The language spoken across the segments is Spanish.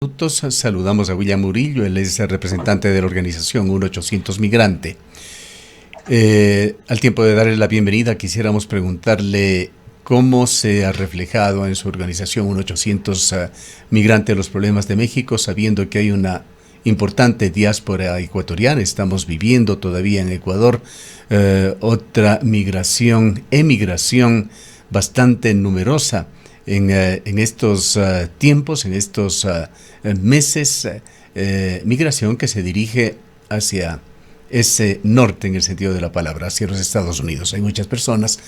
Minutos. Saludamos a William Murillo, él es el representante de la organización 1800 Migrante. Al tiempo de darle la bienvenida, quisiéramos preguntarle cómo se ha reflejado en su organización 1800 Migrante los problemas de México, sabiendo que hay una importante diáspora ecuatoriana. Estamos viviendo todavía en Ecuador otra emigración bastante numerosa en estos tiempos, en estos meses, migración que se dirige hacia ese norte en el sentido de la palabra, hacia los Estados Unidos. Hay muchas personas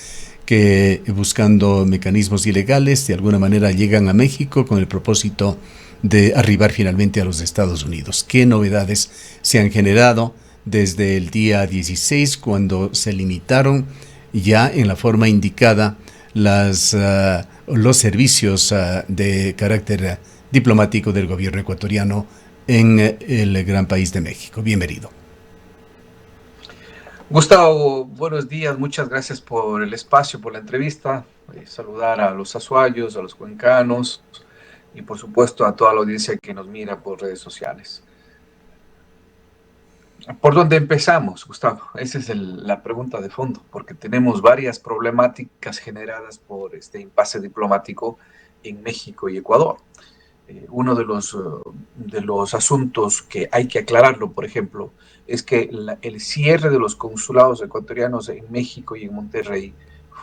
que buscando mecanismos ilegales de alguna manera llegan a México con el propósito de arribar finalmente a los Estados Unidos. ¿Qué novedades se han generado desde el día 16 cuando se limitaron ya en la forma indicada los servicios de carácter diplomático del gobierno ecuatoriano en el gran país de México? Bienvenido. Gustavo, buenos días, muchas gracias por el espacio, por la entrevista. Saludar a los azuayos, a los cuencanos y por supuesto a toda la audiencia que nos mira por redes sociales. ¿Por dónde empezamos, Gustavo? Esa es la pregunta de fondo, porque tenemos varias problemáticas generadas por este impasse diplomático en México y Ecuador. Uno de los asuntos que hay que aclararlo, por ejemplo, es que el cierre de los consulados ecuatorianos en México y en Monterrey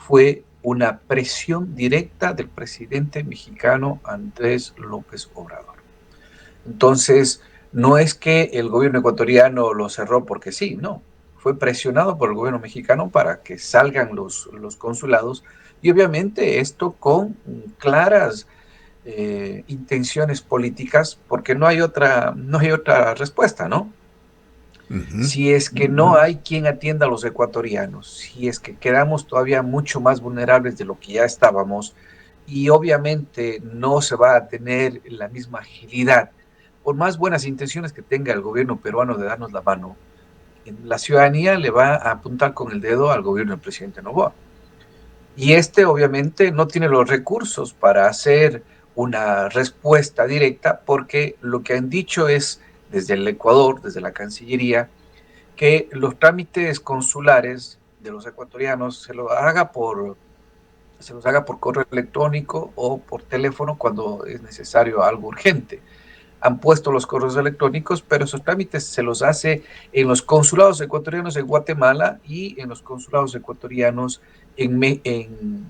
fue una presión directa del presidente mexicano Andrés López Obrador. Entonces, no es que el gobierno ecuatoriano lo cerró porque sí, no. Fue presionado por el gobierno mexicano para que salgan los consulados y obviamente esto con claras intenciones políticas, porque no hay otra respuesta, ¿no? Uh-huh. Si es que no hay quien atienda a los ecuatorianos, si es que quedamos todavía mucho más vulnerables de lo que ya estábamos, y obviamente no se va a tener la misma agilidad, por más buenas intenciones que tenga el gobierno peruano de darnos la mano, la ciudadanía le va a apuntar con el dedo al gobierno del presidente Noboa. Y este obviamente no tiene los recursos para hacer una respuesta directa porque lo que han dicho es desde el Ecuador, desde la Cancillería, que los trámites consulares de los ecuatorianos se los haga por correo electrónico o por teléfono cuando es necesario algo urgente. Han puesto los correos electrónicos, pero esos trámites se los hace en los consulados ecuatorianos en Guatemala y en los consulados ecuatorianos en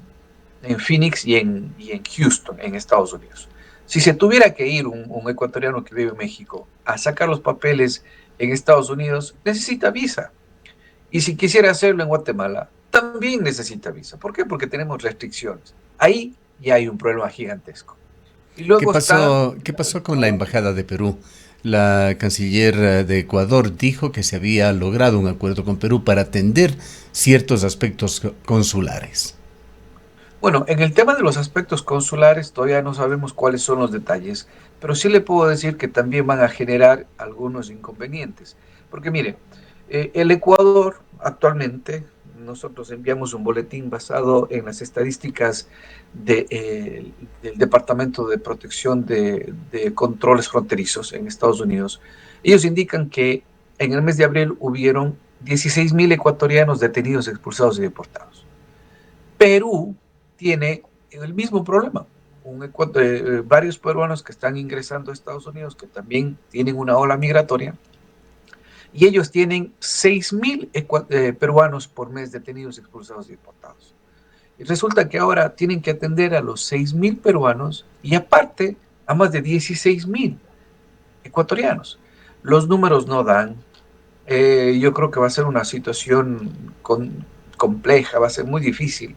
Phoenix y en Houston, en Estados Unidos. Si se tuviera que ir un ecuatoriano que vive en México a sacar los papeles en Estados Unidos, necesita visa. Y si quisiera hacerlo en Guatemala, también necesita visa. ¿Por qué? Porque tenemos restricciones. Ahí ya hay un problema gigantesco. Y luego está. ¿Qué pasó con la Embajada de Perú? La canciller de Ecuador dijo que se había logrado un acuerdo con Perú para atender ciertos aspectos consulares. Bueno, en el tema de los aspectos consulares todavía no sabemos cuáles son los detalles, pero sí le puedo decir que también van a generar algunos inconvenientes. Porque mire, el Ecuador actualmente, nosotros enviamos un boletín basado en las estadísticas del Departamento de Protección de Controles Fronterizos en Estados Unidos. Ellos indican que en el mes de abril hubieron 16,000 ecuatorianos detenidos, expulsados y deportados. Perú tiene el mismo problema. Varios peruanos que están ingresando a Estados Unidos, que también tienen una ola migratoria, y ellos tienen 6,000 peruanos por mes detenidos, expulsados y deportados. Y resulta que ahora tienen que atender a los 6,000 peruanos y aparte a más de 16,000 ecuatorianos. Los números no dan. Yo creo que va a ser una situación compleja, va a ser muy difícil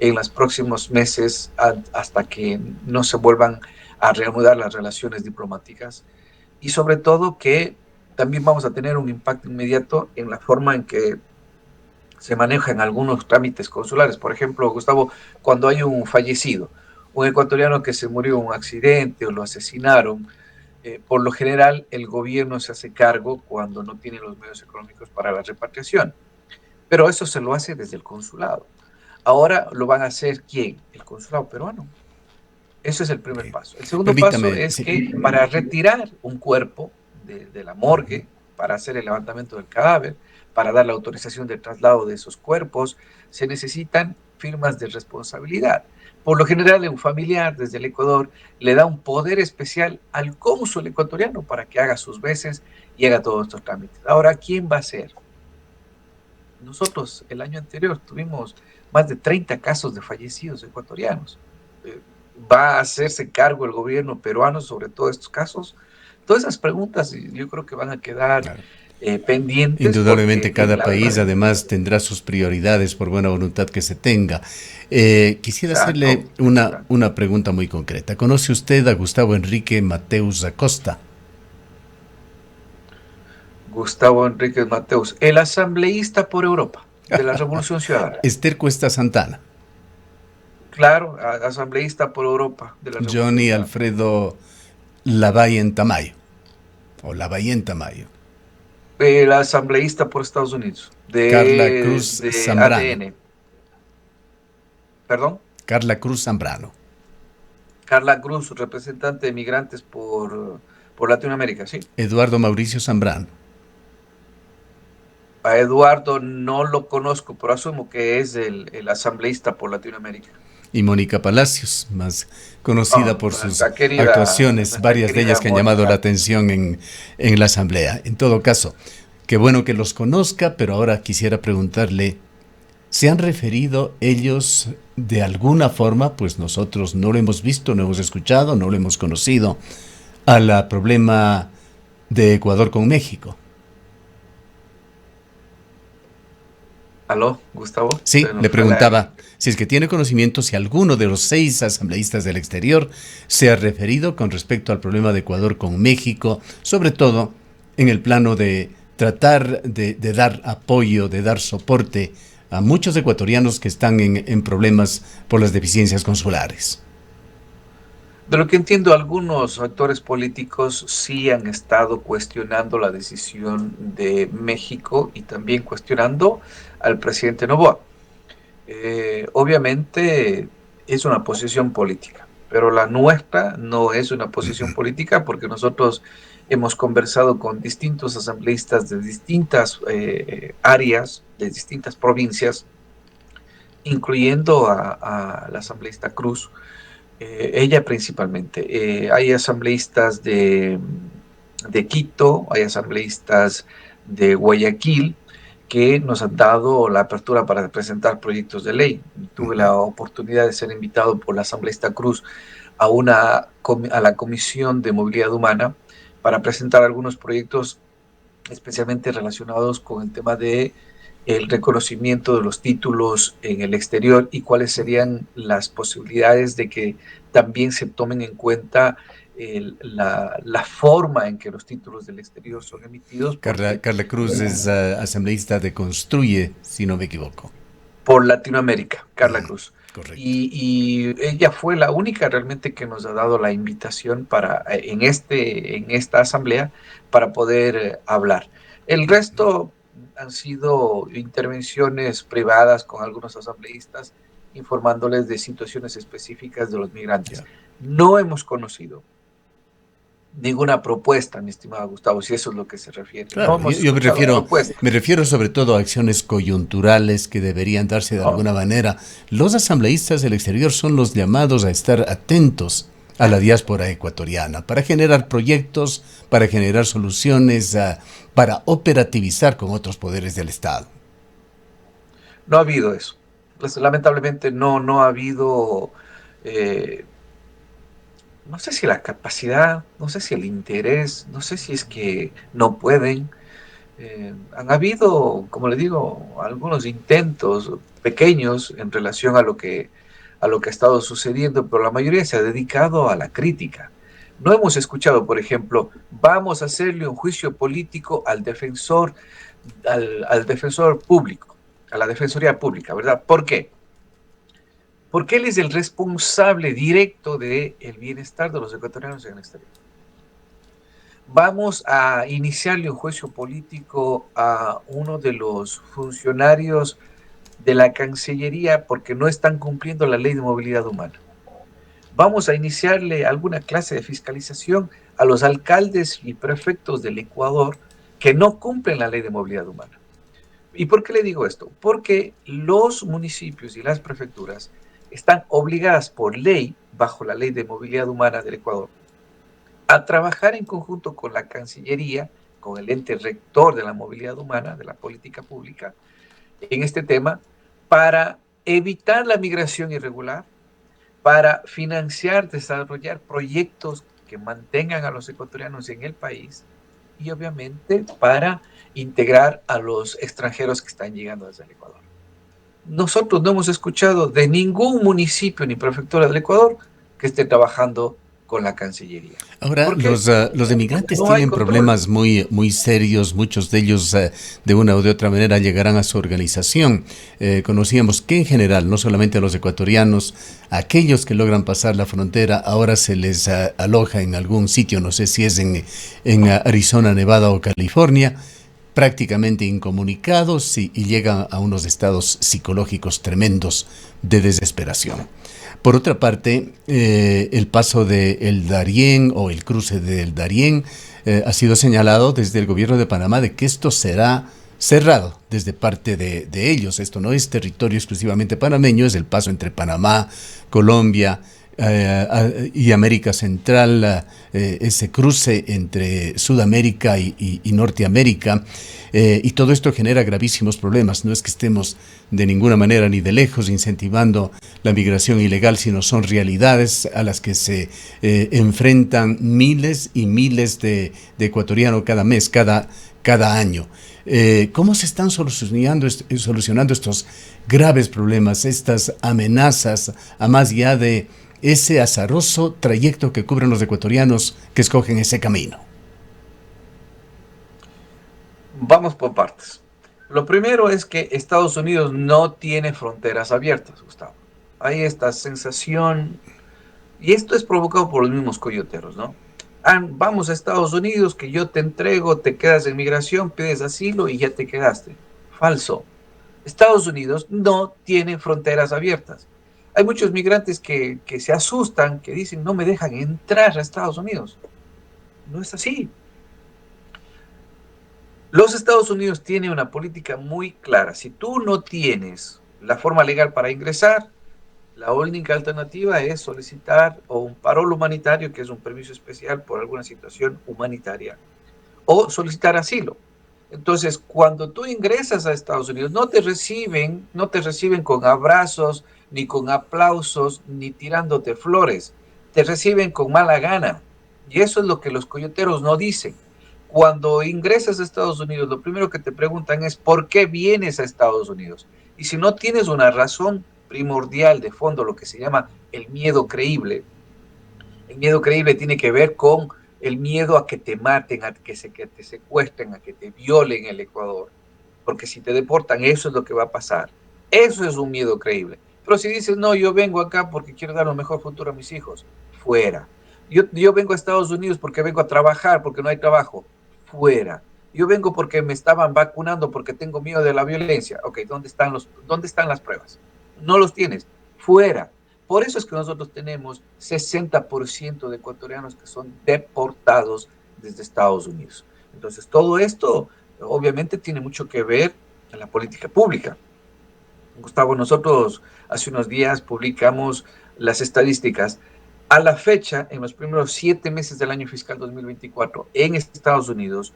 en los próximos meses hasta que no se vuelvan a reanudar las relaciones diplomáticas y sobre todo que también vamos a tener un impacto inmediato en la forma en que se manejan algunos trámites consulares. Por ejemplo, Gustavo, cuando hay un fallecido, un ecuatoriano que se murió en un accidente o lo asesinaron, por lo general el gobierno se hace cargo cuando no tiene los medios económicos para la repatriación. Pero eso se lo hace desde el consulado. Ahora lo van a hacer ¿quién? El consulado peruano. Ese es el primer Bien. paso. El segundo paso Permítame, es sí. que para retirar un cuerpo de la Ujú. morgue, para hacer el levantamiento del cadáver, para dar la autorización del traslado de esos cuerpos, se necesitan firmas de responsabilidad. Por lo general, un familiar desde el Ecuador le da un poder especial al cónsul ecuatoriano para que haga sus veces y haga todos estos trámites. Ahora, ¿quién va a ser? Nosotros el año anterior tuvimos más de 30 casos de fallecidos ecuatorianos. Eh, ¿Va a hacerse cargo el gobierno peruano sobre todos estos casos? Todas esas preguntas yo creo que van a quedar Claro. pendientes Indudablemente porque cada país la, además tendrá sus prioridades por buena voluntad que se tenga. Quisiera hacerle exacto, exacto. una pregunta muy concreta. ¿Conoce usted a Gustavo Enrique Mateus Acosta? Gustavo Enríquez Mateus, el asambleísta por Europa de la Revolución Ciudadana. Esther Cuesta Santana, Claro, asambleísta por Europa de la Revolución Johnny Ciudadana. Alfredo Lavalle Tamayo, o Lavalle Tamayo, El asambleísta por Estados Unidos Carla Cruz de Zambrano, ADN. ¿Perdón? Carla Cruz Zambrano, Carla Cruz, representante de migrantes por Latinoamérica, sí. Eduardo Mauricio Zambrano A Eduardo no lo conozco, pero asumo que es el asambleísta por Latinoamérica. y Mónica Palacios, más conocida Oh, por sus actuaciones, nuestra varias de ellas querida que han llamado la Mónica. atención en la Asamblea. En todo caso, qué bueno que los conozca, pero ahora quisiera preguntarle, ¿se han referido ellos de alguna forma, pues nosotros no lo hemos visto, no hemos escuchado, no lo hemos conocido, al problema de Ecuador con México? ¿Aló, Gustavo? Sí, Se le nos fue la... preguntaba si es que tiene conocimiento si alguno de los 6 asambleístas del exterior se ha referido con respecto al problema de Ecuador con México, sobre todo en el plano de tratar de dar apoyo, de dar soporte a muchos ecuatorianos que están en problemas por las deficiencias consulares. De lo que entiendo, algunos actores políticos sí han estado cuestionando la decisión de México y también cuestionando al presidente Noboa. Obviamente es una posición política, pero la nuestra no es una posición política porque nosotros hemos conversado con distintos asambleístas de distintas áreas, de distintas provincias, incluyendo a la asambleísta Cruz, ella principalmente. Hay asambleístas de Quito, hay asambleístas de Guayaquil que nos han dado la apertura para presentar proyectos de ley. Tuve la oportunidad de ser invitado por la asambleísta Cruz a la Comisión de Movilidad Humana para presentar algunos proyectos especialmente relacionados con el tema de el reconocimiento de los títulos en el exterior y cuáles serían las posibilidades de que también se tomen en cuenta la forma en que los títulos del exterior son emitidos, porque Carla Cruz es asambleísta de Construye, si no me equivoco. por Latinoamérica, Carla Cruz. Correcto. Y ella fue la única realmente que nos ha dado la invitación para en esta asamblea para poder hablar. El resto han sido intervenciones privadas con algunos asambleístas informándoles de situaciones específicas de los migrantes. Ya. No hemos conocido ninguna propuesta, mi estimado Gustavo, si eso es lo que se refiere. No Claro, hemos yo escuchado propuestas. me refiero sobre todo a acciones coyunturales que deberían darse de No, alguna manera. Los asambleístas del exterior son los llamados a estar atentos a la diáspora ecuatoriana para generar proyectos, para generar soluciones, para operativizar con otros poderes del Estado. no ha habido eso. Pues, lamentablemente no ha habido, eh, no sé si la capacidad, no sé si el interés, no sé si es que no pueden. Han habido, como le digo, algunos intentos pequeños en relación a lo que ha estado sucediendo, pero la mayoría se ha dedicado a la crítica. No hemos escuchado, por ejemplo, vamos a hacerle un juicio político al defensor público, a la defensoría pública, ¿verdad? ¿Por qué? Porque él es el responsable directo del bienestar de los ecuatorianos en el exterior. Vamos a iniciarle un juicio político a uno de los funcionarios de la Cancillería porque no están cumpliendo la ley de movilidad humana. Vamos a iniciarle alguna clase de fiscalización a los alcaldes y prefectos del Ecuador que no cumplen la ley de movilidad humana. ¿Y por qué le digo esto? Porque los municipios y las prefecturas están obligadas por ley, bajo la ley de movilidad humana del Ecuador, a trabajar en conjunto con la Cancillería, con el ente rector de la movilidad humana, de la política pública, en este tema, para evitar la migración irregular, para financiar, desarrollar proyectos que mantengan a los ecuatorianos en el país y obviamente para integrar a los extranjeros que están llegando desde el Ecuador. Nosotros no hemos escuchado de ningún municipio ni prefectura del Ecuador que esté trabajando con la Cancillería. Ahora, ¿Por qué? los emigrantes No hay tienen control. problemas muy serios, muchos de ellos de una u de otra manera llegarán a su organización. Conocíamos que en general, no solamente a los ecuatorianos, aquellos que logran pasar la frontera, ahora se les aloja en algún sitio, no sé si es en Arizona, Nevada o California, prácticamente incomunicados y llegan a unos estados psicológicos tremendos de desesperación. Por otra parte, el paso de El Darién o el cruce del Darién ha sido señalado desde el gobierno de Panamá de que esto será cerrado desde parte de ellos. Esto no es territorio exclusivamente panameño, es el paso entre Panamá, Colombia y América Central, ese cruce entre Sudamérica y Norteamérica. Y todo esto genera gravísimos problemas. No es que estemos de ninguna manera ni de lejos incentivando la migración ilegal, sino son realidades a las que se enfrentan miles y miles de ecuatorianos cada mes, cada año. ¿Cómo se están solucionando estos graves problemas, estas amenazas, a más ya de ese azaroso trayecto que cubren los ecuatorianos que escogen ese camino? Vamos por partes. Lo primero es que Estados Unidos no tiene fronteras abiertas, Gustavo. Hay esta sensación, y esto es provocado por los mismos coyoteros, ¿no? Vamos a Estados Unidos, que yo te entrego, te quedas en migración, pides asilo y ya te quedaste. Falso. Estados Unidos no tiene fronteras abiertas. Hay muchos migrantes que se asustan, que dicen, no me dejan entrar a Estados Unidos. No es así. Los Estados Unidos tienen una política muy clara. Si tú no tienes la forma legal para ingresar, la única alternativa es solicitar o un parol humanitario, que es un permiso especial por alguna situación humanitaria, o solicitar asilo. Entonces, cuando tú ingresas a Estados Unidos, no te reciben con abrazos, ni con aplausos, ni tirándote flores. Te reciben con mala gana. Y eso es lo que los coyoteros no dicen. Cuando ingresas a Estados Unidos, lo primero que te preguntan es ¿por qué vienes a Estados Unidos? Y si no tienes una razón primordial de fondo, lo que se llama el miedo creíble tiene que ver con el miedo a que te maten, que te secuestren, a que te violen en el Ecuador. Porque si te deportan, eso es lo que va a pasar. Eso es un miedo creíble. Pero si dices, no, yo vengo acá porque quiero dar un mejor futuro a mis hijos, fuera. Yo vengo a Estados Unidos porque vengo a trabajar, porque no hay trabajo, fuera. Yo vengo porque me estaban vacunando, porque tengo miedo de la violencia. Ok, ¿dónde están las pruebas? No los tienes, fuera. Por eso es que nosotros tenemos 60% de ecuatorianos que son deportados desde Estados Unidos. Entonces, todo esto obviamente tiene mucho que ver en la política pública. Gustavo, nosotros hace unos días publicamos las estadísticas. A la fecha, en los primeros 7 meses del año fiscal 2024, en Estados Unidos,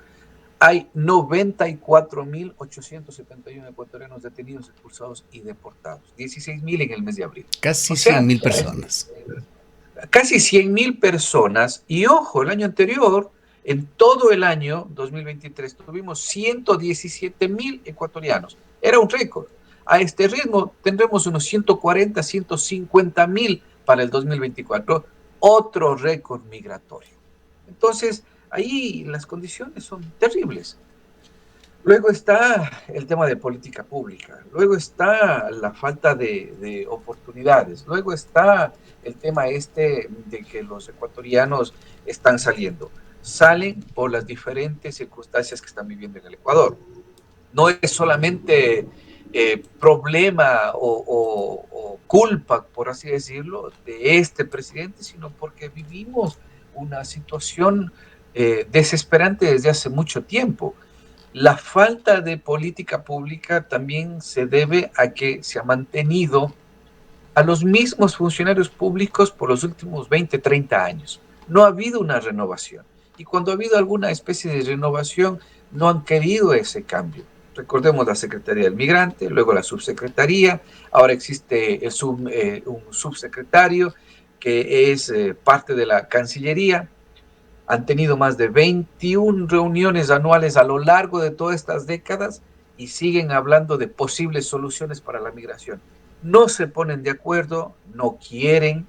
hay 94.871 ecuatorianos detenidos, expulsados y deportados. 16.000 en el mes de abril. Casi O 100 sea, mil personas. casi 100.000 personas. Y ojo, el año anterior, en todo el año 2023, tuvimos 117.000 ecuatorianos. Era un récord. A este ritmo tendremos unos 140, 150.000 para el 2024. Otro récord migratorio. Entonces, ahí las condiciones son terribles. Luego está el tema de política pública, luego está la falta de oportunidades, luego está el tema este de que los ecuatorianos están saliendo. Salen por las diferentes circunstancias que están viviendo en el Ecuador. No es solamente problema o culpa, por así decirlo, de este presidente, sino porque vivimos una situación desesperante desde hace mucho tiempo. La falta de política pública también se debe a que se ha mantenido a los mismos funcionarios públicos por los últimos 20, 30 años. No ha habido una renovación. Y cuando ha habido alguna especie de renovación, no han querido ese cambio. Recordemos la Secretaría del Migrante, luego la subsecretaría, ahora existe un subsecretario que es parte de la Cancillería. Han tenido más de 21 reuniones anuales a lo largo de todas estas décadas y siguen hablando de posibles soluciones para la migración. No se ponen de acuerdo, no quieren,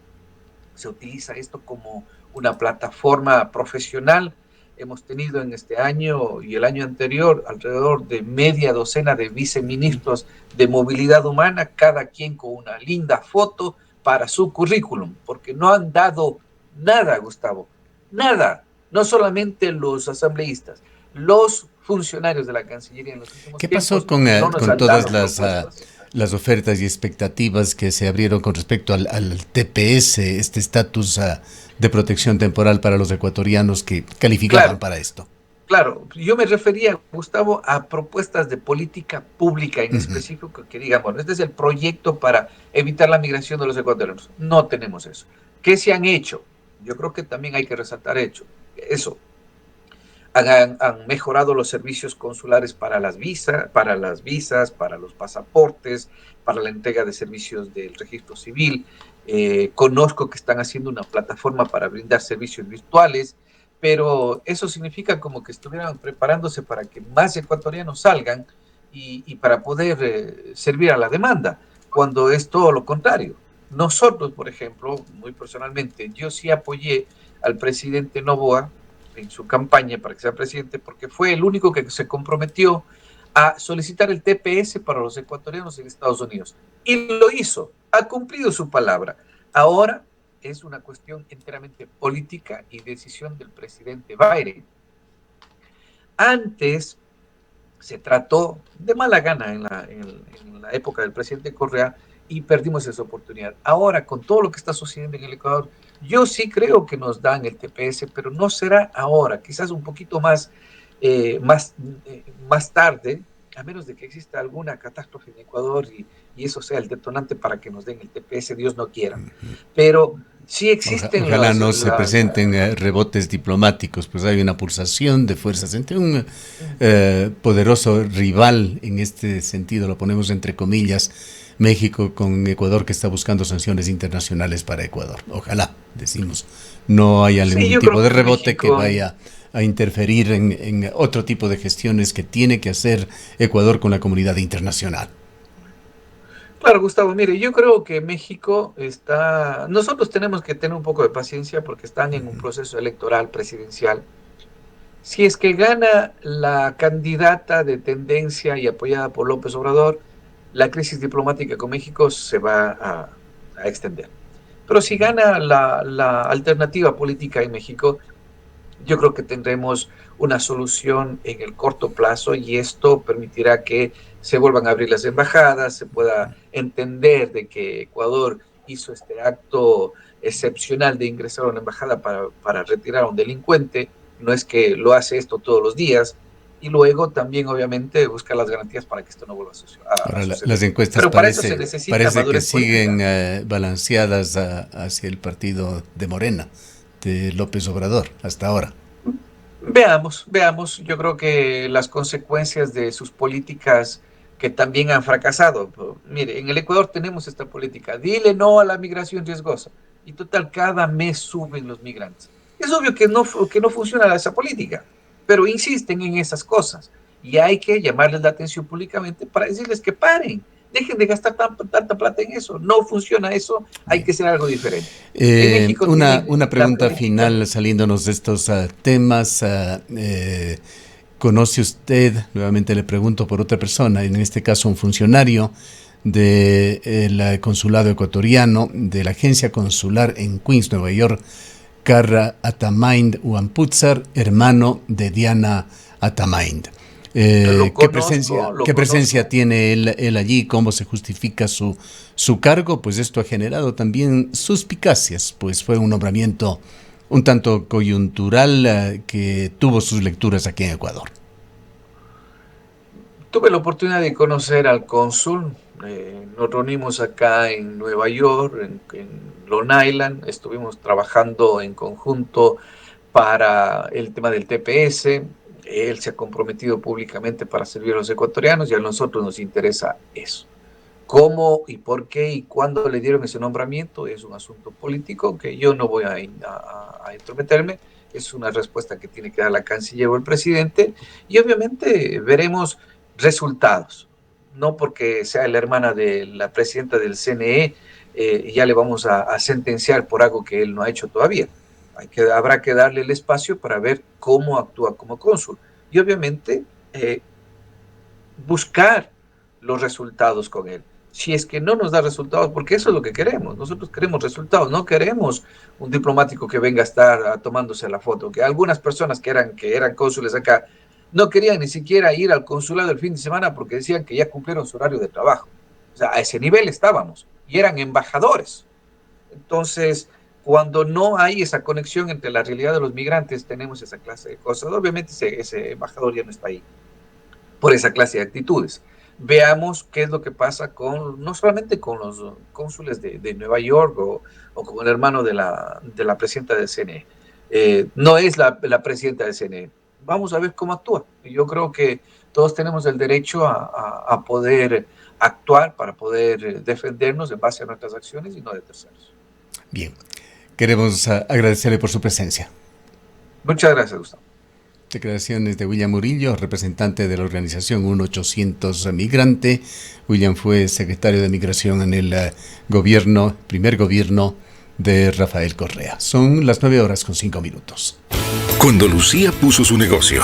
se utiliza esto como una plataforma profesional. Hemos tenido en este año y el año anterior alrededor de media docena de viceministros de movilidad humana, cada quien con una linda foto para su currículum, porque no han dado nada, Gustavo, nada, no solamente los asambleístas, los funcionarios de la Cancillería en los últimos ¿Qué pasó tiempos no nos con han todas dado propuestas. las ofertas y expectativas que se abrieron con respecto al TPS, este estatus de protección temporal para los ecuatorianos que calificaban Claro, para esto? claro, yo me refería, Gustavo, a propuestas de política pública en Ujú. específico que digan, bueno, este es el proyecto para evitar la migración de los ecuatorianos. No tenemos eso. ¿Qué se han hecho? Yo creo que también hay que resaltar eso. Han mejorado los servicios consulares para las visas, para los pasaportes, para la entrega de servicios del registro civil. Conozco que están haciendo una plataforma para brindar servicios virtuales, pero eso significa como que estuvieran preparándose para que más ecuatorianos salgan y para poder servir a la demanda, cuando es todo lo contrario. Nosotros, por ejemplo, muy personalmente, yo sí apoyé al presidente Noboa en su campaña para que sea presidente, porque fue el único que se comprometió a solicitar el TPS para los ecuatorianos en Estados Unidos. Y lo hizo, ha cumplido su palabra. Ahora es una cuestión enteramente política y decisión del presidente Biden. Antes se trató de mala gana en la época del presidente Correa y perdimos esa oportunidad. Ahora, con todo lo que está sucediendo en el Ecuador, yo sí creo que nos dan el TPS, pero no será ahora, quizás un poquito más tarde, a menos de que exista alguna catástrofe en Ecuador y eso sea el detonante para que nos den el TPS, Dios no quiera. Pero sí existen Ojalá no se presenten rebotes diplomáticos, pues hay una pulsación de fuerzas entre un poderoso rival, en este sentido lo ponemos entre comillas, México con Ecuador, que está buscando sanciones internacionales para Ecuador. Ojalá, decimos, no haya ningún tipo de rebote México que vaya a interferir en otro tipo de gestiones que tiene que hacer Ecuador con la comunidad internacional. Claro, Gustavo, mire, yo creo que México está, nosotros tenemos que tener un poco de paciencia porque están en un proceso electoral presidencial. Si es que gana la candidata de tendencia y apoyada por López Obrador, la crisis diplomática con México se va a extender. Pero si gana la alternativa política en México, yo creo que tendremos una solución en el corto plazo y esto permitirá que se vuelvan a abrir las embajadas, se pueda entender de que Ecuador hizo este acto excepcional de ingresar a una embajada para retirar a un delincuente, no es que lo hace esto todos los días, y luego también obviamente buscar las garantías para que esto no vuelva a suceder. Ahora, las encuestas pero para eso se necesita parece que siguen política. balanceadas hacia el partido de Morena, de López Obrador, hasta ahora. Veamos, yo creo que las consecuencias de sus políticas que también han fracasado. Mire, en el Ecuador tenemos esta política, dile no a la migración riesgosa, y total, cada mes suben los migrantes. Es obvio que no funciona esa política, pero insisten en esas cosas, y hay que llamarles la atención públicamente para decirles que paren, dejen de gastar tanta plata en eso, no funciona eso, hay que hacer algo diferente. En México tienen Una la pregunta política. final, saliéndonos de estos temas. ¿Conoce usted, nuevamente le pregunto por otra persona, en este caso un funcionario del consulado ecuatoriano, de la agencia consular en Queens, Nueva York, Carra Atamind Huamputzar, hermano de Diana Atamind? Lo ¿Qué presencia conozco. tiene él allí? ¿Cómo se justifica su cargo? Pues esto ha generado también suspicacias, pues fue un nombramiento un tanto coyuntural que tuvo sus lecturas aquí en Ecuador. Tuve la oportunidad de conocer al cónsul. Nos reunimos acá en Nueva York, en Long Island. Estuvimos trabajando en conjunto para el tema del TPS. Él se ha comprometido públicamente para servir a los ecuatorianos y a nosotros nos interesa eso. Cómo y por qué y cuándo le dieron ese nombramiento es un asunto político que yo no voy a intrometerme. Es una respuesta que tiene que dar la canciller o el presidente y obviamente veremos resultados. No porque sea la hermana de la presidenta del CNE, ya le vamos a sentenciar por algo que él no ha hecho todavía. Habrá que darle el espacio para ver cómo actúa como cónsul. Y obviamente buscar los resultados con él. Si es que no nos da resultados, porque eso es lo que queremos, nosotros queremos resultados, no queremos un diplomático que venga a estar tomándose la foto, que algunas personas que eran cónsules acá no querían ni siquiera ir al consulado el fin de semana porque decían que ya cumplieron su horario de trabajo. O sea, a ese nivel estábamos y eran embajadores. Entonces, cuando no hay esa conexión entre la realidad de los migrantes, tenemos esa clase de cosas. Obviamente ese embajador ya no está ahí por esa clase de actitudes. Veamos qué es lo que pasa con, no solamente con los cónsules de Nueva York o con el hermano de la presidenta del CNE. No es la presidenta del CNE. Vamos a ver cómo actúa. Yo creo que todos tenemos el derecho a poder actuar para poder defendernos en base a nuestras acciones y no de terceros. Bien, queremos agradecerle por su presencia. Muchas gracias, Gustavo. Declaraciones de William Murillo, representante de la organización 1800 Migrante. William fue secretario de Migración en el primer gobierno de Rafael Correa. Son las 9:05. Cuando Lucía puso su negocio